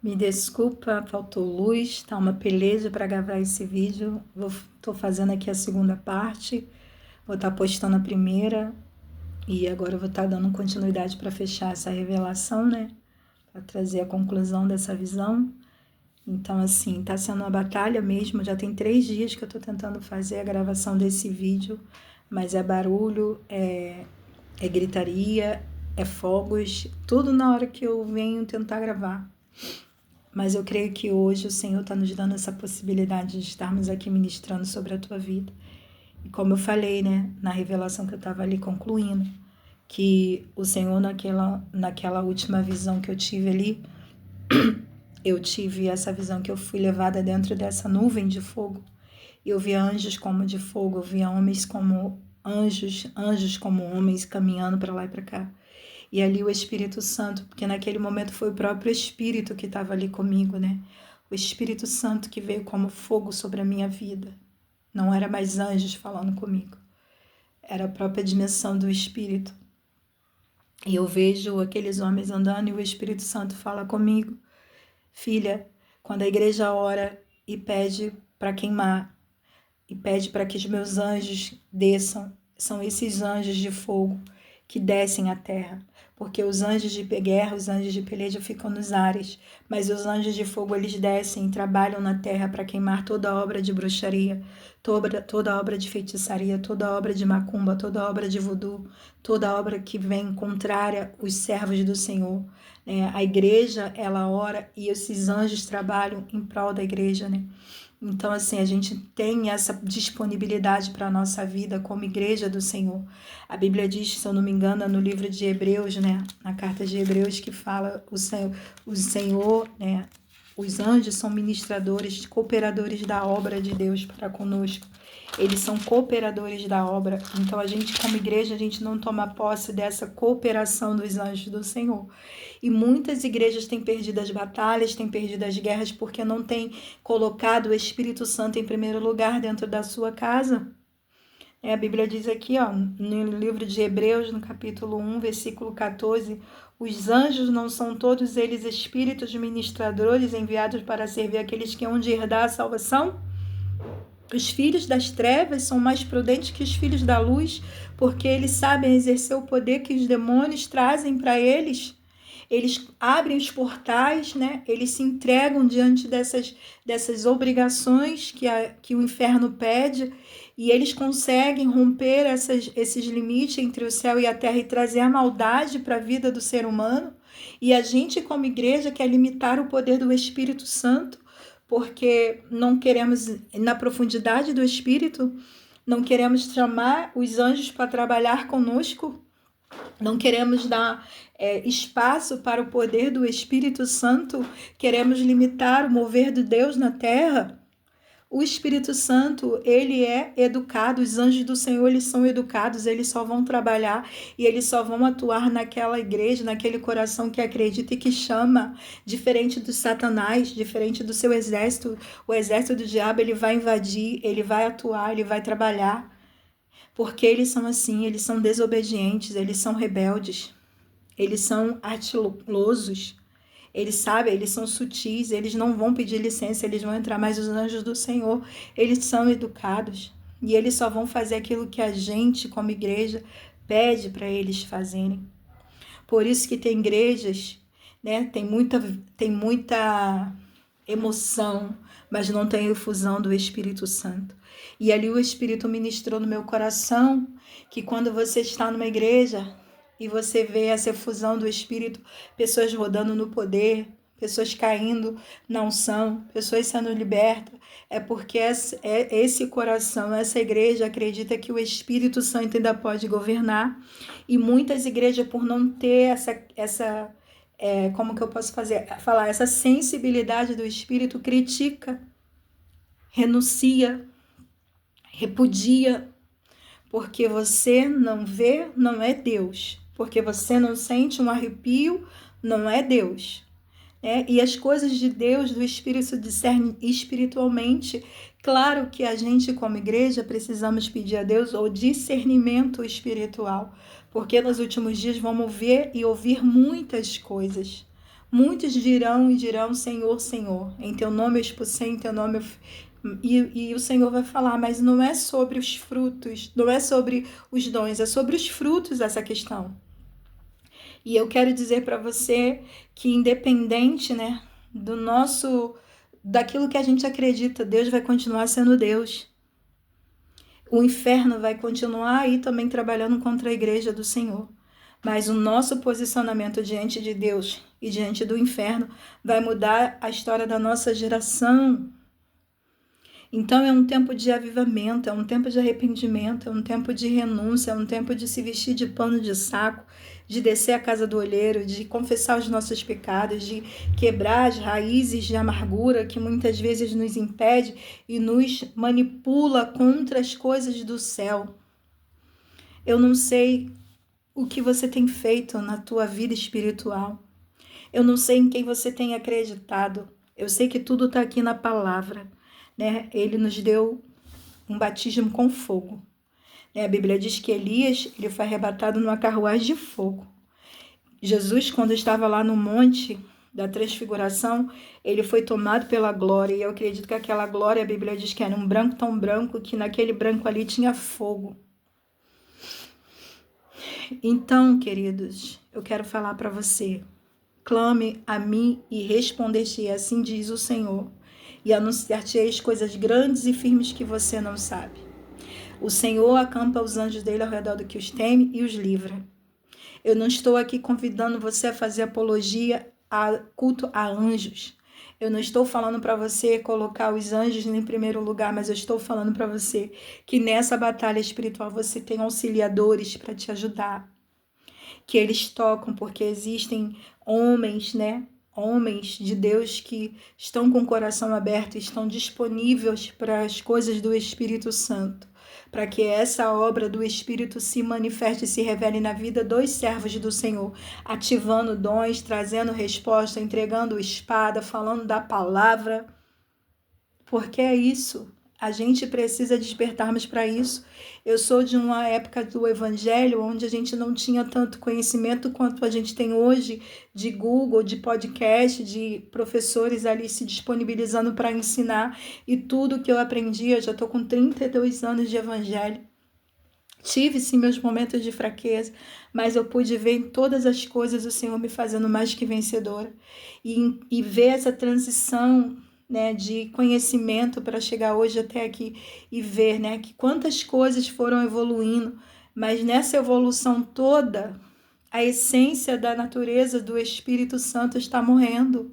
Me desculpa, faltou luz, tá uma peleja para gravar esse vídeo. Tô fazendo aqui a segunda parte, vou estar postando a primeira e agora eu vou estar dando continuidade para fechar essa revelação, né? Para trazer a conclusão dessa visão. Então, assim, tá sendo uma batalha mesmo. Já tem 3 dias que eu tô tentando fazer a gravação desse vídeo, mas é barulho, é gritaria, é fogos, tudo na hora que eu venho tentar gravar. Mas eu creio que hoje o Senhor está nos dando essa possibilidade de estarmos aqui ministrando sobre a tua vida. E como eu falei, né, na revelação que eu estava ali concluindo, que o Senhor naquela última visão que eu tive ali, eu tive essa visão que eu fui levada dentro dessa nuvem de fogo. E eu via anjos como de fogo, eu via homens como anjos, anjos como homens caminhando para lá e para cá. E ali o Espírito Santo, porque naquele momento foi o próprio Espírito que estava ali comigo, né? O Espírito Santo que veio como fogo sobre a minha vida. Não era mais anjos falando comigo. Era a própria dimensão do Espírito. E eu vejo aqueles homens andando e o Espírito Santo fala comigo. Filha, quando a igreja ora e pede para queimar, e pede para que os meus anjos desçam, são esses anjos de fogo que descem à terra, porque os anjos de guerra, os anjos de peleja ficam nos ares, mas os anjos de fogo eles descem e trabalham na terra para queimar toda obra de bruxaria, toda obra de feitiçaria, toda obra de macumba, toda obra de voodoo, toda obra que vem contrária aos servos do Senhor. A igreja, ela ora e esses anjos trabalham em prol da igreja, né? Então, assim, a gente tem essa disponibilidade para a nossa vida como igreja do Senhor. A Bíblia diz, se eu não me engano, no livro de Hebreus, né? Na carta de Hebreus, que fala o Senhor, né? Os anjos são ministradores, cooperadores da obra de Deus para conosco. Eles são cooperadores da obra. Então, a gente, como igreja, a gente não toma posse dessa cooperação dos anjos do Senhor. E muitas igrejas têm perdido as batalhas, têm perdido as guerras, porque não têm colocado o Espírito Santo em primeiro lugar dentro da sua casa. A Bíblia diz aqui, ó, no livro de Hebreus, no capítulo 1, versículo 14, os anjos não são todos eles espíritos ministradores enviados para servir aqueles que hão de herdar a salvação? Os filhos das trevas são mais prudentes que os filhos da luz, porque eles sabem exercer o poder que os demônios trazem para eles. Eles abrem os portais, né? Eles se entregam diante dessas obrigações que o inferno pede, e eles conseguem romper esses limites entre o céu e a terra e trazer a maldade para a vida do ser humano. E a gente, como igreja, quer limitar o poder do Espírito Santo, porque não queremos, na profundidade do Espírito, não queremos chamar os anjos para trabalhar conosco, não queremos dar espaço para o poder do Espírito Santo, queremos limitar o mover de Deus na terra. O Espírito Santo, ele é educado, os anjos do Senhor, eles são educados, eles só vão trabalhar e eles só vão atuar naquela igreja, naquele coração que acredita e que chama, diferente do Satanás, diferente do seu exército. O exército do diabo, ele vai invadir, ele vai atuar, ele vai trabalhar, porque eles são assim, eles são desobedientes, eles são rebeldes, eles são ardilosos. Eles sabem, eles são sutis, eles não vão pedir licença, eles vão entrar, mas os anjos do Senhor, eles são educados. E eles só vão fazer aquilo que a gente, como igreja, pede para eles fazerem. Por isso que tem igrejas, né? Tem muita emoção, mas não tem efusão do Espírito Santo. E ali o Espírito ministrou no meu coração que quando você está numa igreja e você vê essa efusão do Espírito, pessoas rodando no poder, pessoas caindo na unção, pessoas sendo libertas, é porque esse coração, essa igreja acredita que o Espírito Santo ainda pode governar, e muitas igrejas, por não ter como que eu posso falar, essa sensibilidade do Espírito, critica, renuncia, repudia, porque você não vê, não é Deus. Porque você não sente um arrepio, não é Deus. E as coisas de Deus, do Espírito, discernem espiritualmente. Claro que a gente, como igreja, precisamos pedir a Deus o discernimento espiritual, porque nos últimos dias vamos ver e ouvir muitas coisas. Muitos dirão e dirão, Senhor, Senhor, em teu nome eu expulsei, em teu nome eu... E o Senhor vai falar, mas não é sobre os frutos, não é sobre os dons, é sobre os frutos essa questão. E eu quero dizer para você que independente, né, daquilo que a gente acredita, Deus vai continuar sendo Deus. O inferno vai continuar aí também trabalhando contra a igreja do Senhor. Mas o nosso posicionamento diante de Deus e diante do inferno vai mudar a história da nossa geração. Então é um tempo de avivamento, é um tempo de arrependimento, é um tempo de renúncia, é um tempo de se vestir de pano de saco, de descer à casa do olheiro, de confessar os nossos pecados, de quebrar as raízes de amargura que muitas vezes nos impede e nos manipula contra as coisas do céu. Eu não sei o que você tem feito na tua vida espiritual. Eu não sei em quem você tem acreditado. Eu sei que tudo está aqui na palavra, né? Ele nos deu um batismo com fogo. A Bíblia diz que Elias ele foi arrebatado numa carruagem de fogo. Jesus, quando estava lá no monte da transfiguração, ele foi tomado pela glória. E eu acredito que aquela glória, a Bíblia diz que era um branco tão branco que naquele branco ali tinha fogo. Então, queridos, eu quero falar para você. Clame a mim e responder-te, assim diz o Senhor, e anunciar-te-eis coisas grandes e firmes que você não sabe. O Senhor acampa os anjos dele ao redor do que os teme e os livra. Eu não estou aqui convidando você a fazer apologia a culto a anjos. Eu não estou falando para você colocar os anjos em primeiro lugar, mas eu estou falando para você que nessa batalha espiritual você tem auxiliadores para te ajudar. Que eles tocam, porque existem homens, né? Homens de Deus que estão com o coração aberto, estão disponíveis para as coisas do Espírito Santo, para que essa obra do Espírito se manifeste e se revele na vida dos servos do Senhor, ativando dons, trazendo resposta, entregando espada, falando da palavra, porque é isso. A gente precisa despertarmos para isso. Eu sou de uma época do Evangelho onde a gente não tinha tanto conhecimento quanto a gente tem hoje de Google, de podcast, de professores ali se disponibilizando para ensinar. E tudo que eu aprendi, eu já estou com 32 anos de Evangelho. Tive sim meus momentos de fraqueza, mas eu pude ver em todas as coisas o Senhor me fazendo mais que vencedora. E ver essa transição, né, de conhecimento para chegar hoje até aqui e ver, né, que quantas coisas foram evoluindo, mas nessa evolução toda, a essência da natureza do Espírito Santo está morrendo.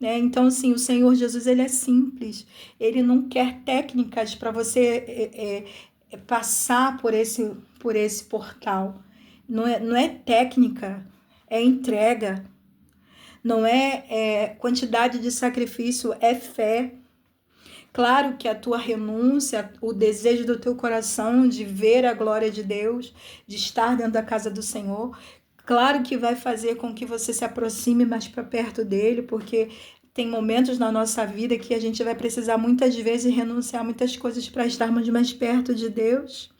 Né? Então, assim, o Senhor Jesus, ele é simples, ele não quer técnicas para você passar por esse portal. Não é técnica, é entrega. Não é quantidade de sacrifício, é fé. Claro que a tua renúncia, o desejo do teu coração de ver a glória de Deus, de estar dentro da casa do Senhor, claro que vai fazer com que você se aproxime mais para perto dele, porque tem momentos na nossa vida que a gente vai precisar muitas vezes renunciar a muitas coisas para estarmos mais perto de Deus.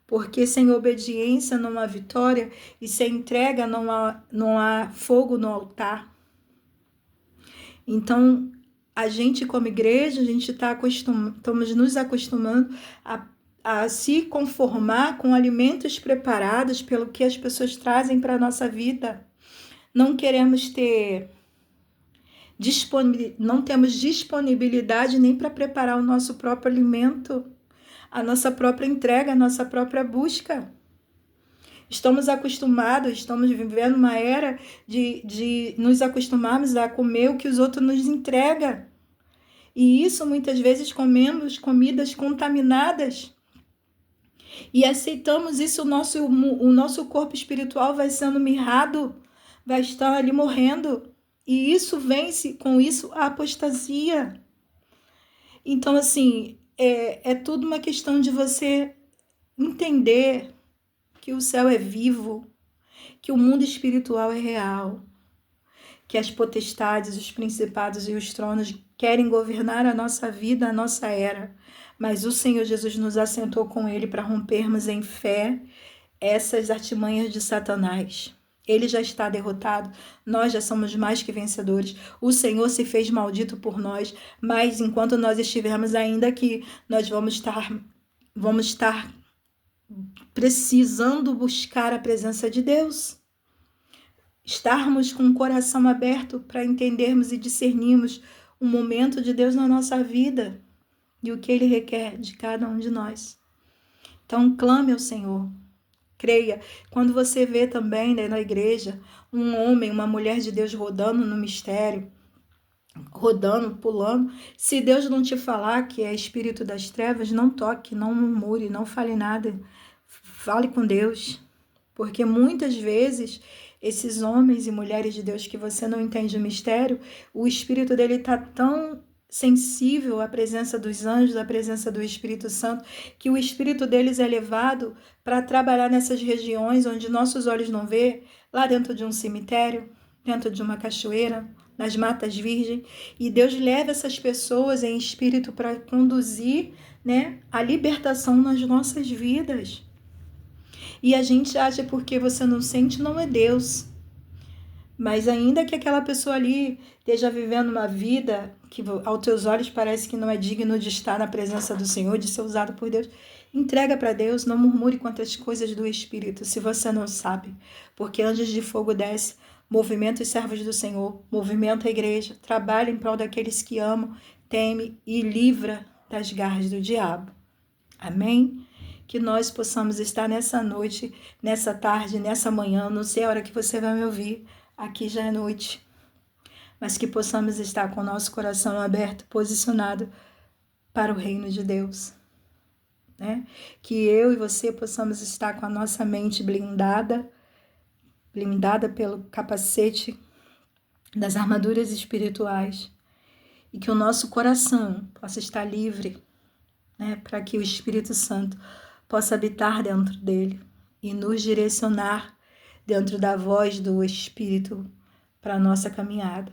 Porque sem obediência não há vitória e sem entrega não há fogo no altar. Então, a gente como igreja, a gente estamos nos acostumando a se conformar com alimentos preparados pelo que as pessoas trazem para a nossa vida. Não queremos não temos disponibilidade nem para preparar o nosso próprio alimento, a nossa própria entrega, a nossa própria busca. Estamos vivendo uma era de nos acostumarmos a comer o que os outros nos entregam. E isso, muitas vezes, comemos comidas contaminadas. E aceitamos isso, o nosso corpo espiritual vai sendo mirrado, vai estar ali morrendo. E isso vence, com isso, a apostasia. Então, assim, é tudo uma questão de você entender que o céu é vivo, que o mundo espiritual é real, que as potestades, os principados e os tronos querem governar a nossa vida, a nossa era, mas o Senhor Jesus nos assentou com ele para rompermos em fé essas artimanhas de Satanás. Ele já está derrotado, nós já somos mais que vencedores. O Senhor se fez maldito por nós, mas enquanto nós estivermos ainda aqui, nós vamos estar precisando buscar a presença de Deus. Estarmos com o coração aberto para entendermos e discernirmos o momento de Deus na nossa vida e o que Ele requer de cada um de nós. Então, clame ao Senhor. Creia. Quando você vê também, né, na igreja um homem, uma mulher de Deus rodando no mistério, rodando, pulando, se Deus não te falar que é espírito das trevas, não toque, não murmure, não fale nada. Fale com Deus. Porque muitas vezes esses homens e mulheres de Deus que você não entende o mistério, o espírito dele está tão sensível à presença dos anjos, à presença do Espírito Santo, que o espírito deles é levado para trabalhar nessas regiões onde nossos olhos não vê, lá dentro de um cemitério, dentro de uma cachoeira, nas matas virgens, e Deus leva essas pessoas em espírito para conduzir, né, a libertação nas nossas vidas. E a gente acha porque você não sente, não é Deus. Mas ainda que aquela pessoa ali esteja vivendo uma vida que aos teus olhos parece que não é digno de estar na presença do Senhor, de ser usado por Deus, entrega para Deus, não murmure contra as coisas do Espírito, se você não sabe. Porque anjos de fogo desce, movimenta os servos do Senhor, movimenta a igreja, trabalha em prol daqueles que amam, teme e livra das garras do diabo. Amém? Que nós possamos estar nessa noite, nessa tarde, nessa manhã, não sei a hora que você vai me ouvir, aqui já é noite, mas que possamos estar com o nosso coração aberto, posicionado para o reino de Deus, né? Que eu e você possamos estar com a nossa mente blindada pelo capacete das armaduras espirituais, e que o nosso coração possa estar livre, né? Para que o Espírito Santo possa habitar dentro dele e nos direcionar dentro da voz do Espírito para a nossa caminhada.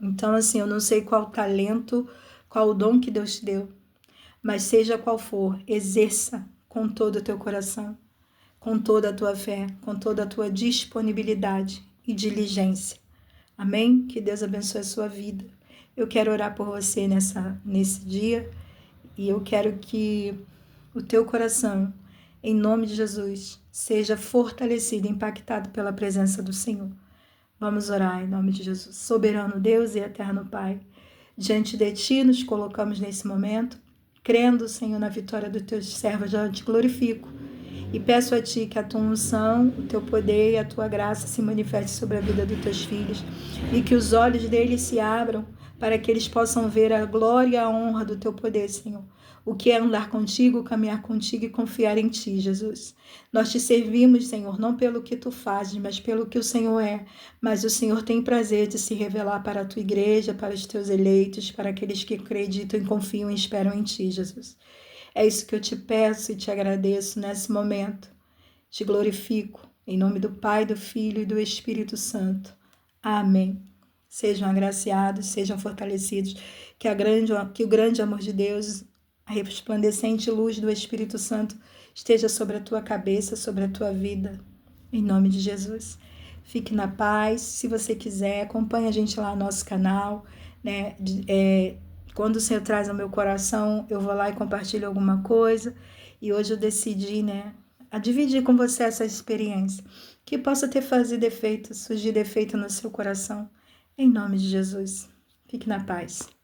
Então, assim, eu não sei qual talento, qual o dom que Deus te deu, mas seja qual for, exerça com todo o teu coração, com toda a tua fé, com toda a tua disponibilidade e diligência. Amém? Que Deus abençoe a sua vida. Eu quero orar por você nesse dia e eu quero que o teu coração, em nome de Jesus, seja fortalecido, impactado pela presença do Senhor. Vamos orar em nome de Jesus. Soberano Deus e eterno Pai, diante de Ti nos colocamos nesse momento, crendo, Senhor, na vitória dos Teus servos, já te glorifico e peço a Ti que a Tua unção, o Teu poder e a Tua graça se manifeste sobre a vida dos Teus filhos e que os olhos deles se abram para que eles possam ver a glória e a honra do Teu poder, Senhor. O que é andar contigo, caminhar contigo e confiar em Ti, Jesus. Nós Te servimos, Senhor, não pelo que Tu fazes, mas pelo que o Senhor é. Mas o Senhor tem prazer de se revelar para a Tua igreja, para os Teus eleitos, para aqueles que acreditam e confiam e esperam em Ti, Jesus. É isso que eu Te peço e Te agradeço nesse momento. Te glorifico, em nome do Pai, do Filho e do Espírito Santo. Amém. Sejam agraciados, sejam fortalecidos, que o grande amor de Deus, a resplandecente luz do Espírito Santo esteja sobre a tua cabeça, sobre a tua vida, em nome de Jesus. Fique na paz. Se você quiser, acompanhe a gente lá no nosso canal, né? Quando o Senhor traz ao meu coração, eu vou lá e compartilho alguma coisa. E hoje eu decidi, né, a dividir com você essa experiência, que possa ter surgir defeito no seu coração, em nome de Jesus. Fique na paz.